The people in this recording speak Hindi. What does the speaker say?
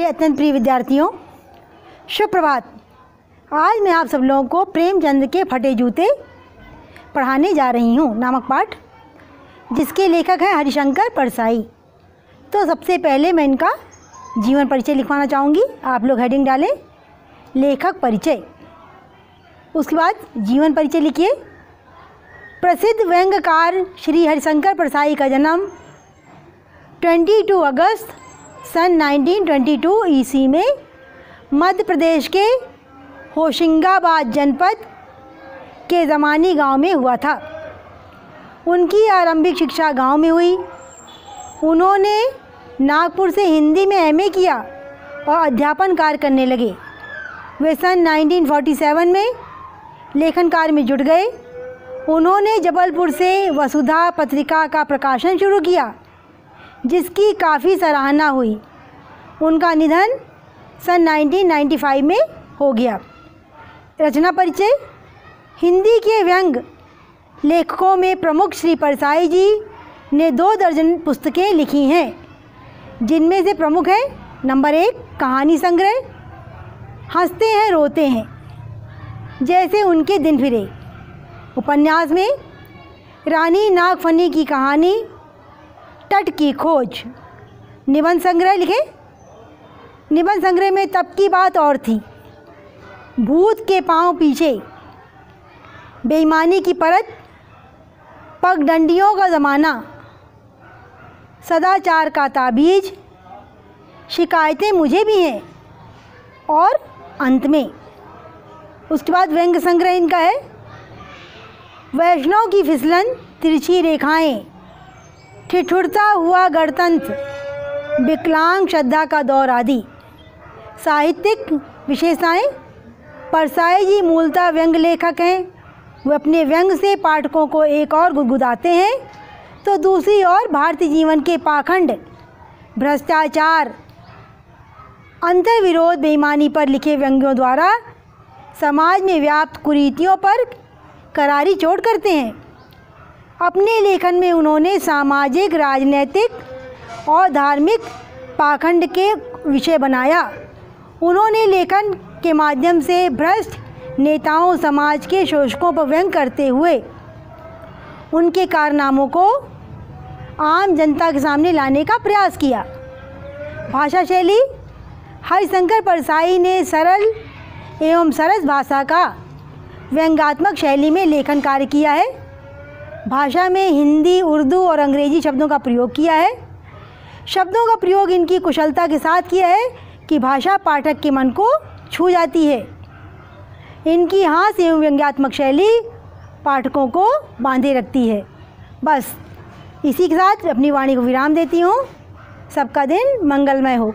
अत्यंत प्रिय विद्यार्थियों, शुभ प्रभात। आज मैं आप सब लोगों को प्रेमचंद के फटे जूते पढ़ाने जा रही हूँ नामक पाठ, जिसके लेखक हैं हरिशंकर परसाई। तो सबसे पहले मैं इनका जीवन परिचय लिखवाना चाहूँगी। आप लोग हेडिंग डालें लेखक परिचय, उसके बाद जीवन परिचय लिखिए। प्रसिद्ध व्यंग्यकार श्री हरिशंकर परसाई का जन्म 22 अगस्त सन 1922 ईस्वी में मध्य प्रदेश के होशंगाबाद जनपद के ज़मानी गांव में हुआ था। उनकी आरंभिक शिक्षा गांव में हुई। उन्होंने नागपुर से हिंदी में एमए किया और अध्यापन कार्य करने लगे। वे सन 1947 में लेखन कार्य में जुट गए। उन्होंने जबलपुर से वसुधा पत्रिका का प्रकाशन शुरू किया, जिसकी काफ़ी सराहना हुई। उनका निधन सन 1995 में हो गया। रचना परिचय। हिंदी के व्यंग्य लेखकों में प्रमुख श्री परसाई जी ने 2 दर्जन पुस्तकें लिखी हैं, जिनमें से प्रमुख है नंबर 1 कहानी संग्रह हंसते हैं रोते हैं, जैसे उनके दिन फिरे। उपन्यास में रानी नागफनी की कहानी, तट की खोज। निबंध संग्रह लिखे। निबंध संग्रह में तब की बात और थी, भूत के पांव पीछे, बेईमानी की परत, पगडंडियों का ज़माना, सदाचार का ताबीज, शिकायतें मुझे भी हैं, और अंत में। उसके बाद व्यंग्य संग्रह इनका है वैष्णव की फिसलन, तिरछी रेखाएं, ठिठुरता हुआ गणतंत्र, विकलांग श्रद्धा का दौर आदि। साहित्यिक विशेषताएं। परसाई जी मूलतः व्यंग्य लेखक हैं। वे अपने व्यंग्य से पाठकों को एक और गुदगुदाते हैं, तो दूसरी ओर भारतीय जीवन के पाखंड, भ्रष्टाचार, अंतर्विरोध, बेईमानी पर लिखे व्यंग्यों द्वारा समाज में व्याप्त कुरीतियों पर करारी चोट करते हैं। अपने लेखन में उन्होंने सामाजिक, राजनैतिक और धार्मिक पाखंड के विषय बनाया। उन्होंने लेखन के माध्यम से भ्रष्ट नेताओं, समाज के शोषकों पर व्यंग करते हुए उनके कारनामों को आम जनता के सामने लाने का प्रयास किया। भाषा शैली। हरिशंकर परसाई ने सरल एवं सरस भाषा का व्यंग्यात्मक शैली में लेखन कार्य किया है। भाषा में हिंदी, उर्दू और अंग्रेजी शब्दों का प्रयोग किया है। शब्दों का प्रयोग इनकी कुशलता के साथ किया है कि भाषा पाठक के मन को छू जाती है। इनकी हास्य एवं व्यंग्यात्मक शैली पाठकों को बांधे रखती है। बस इसी के साथ अपनी वाणी को विराम देती हूँ। सबका दिन मंगलमय हो।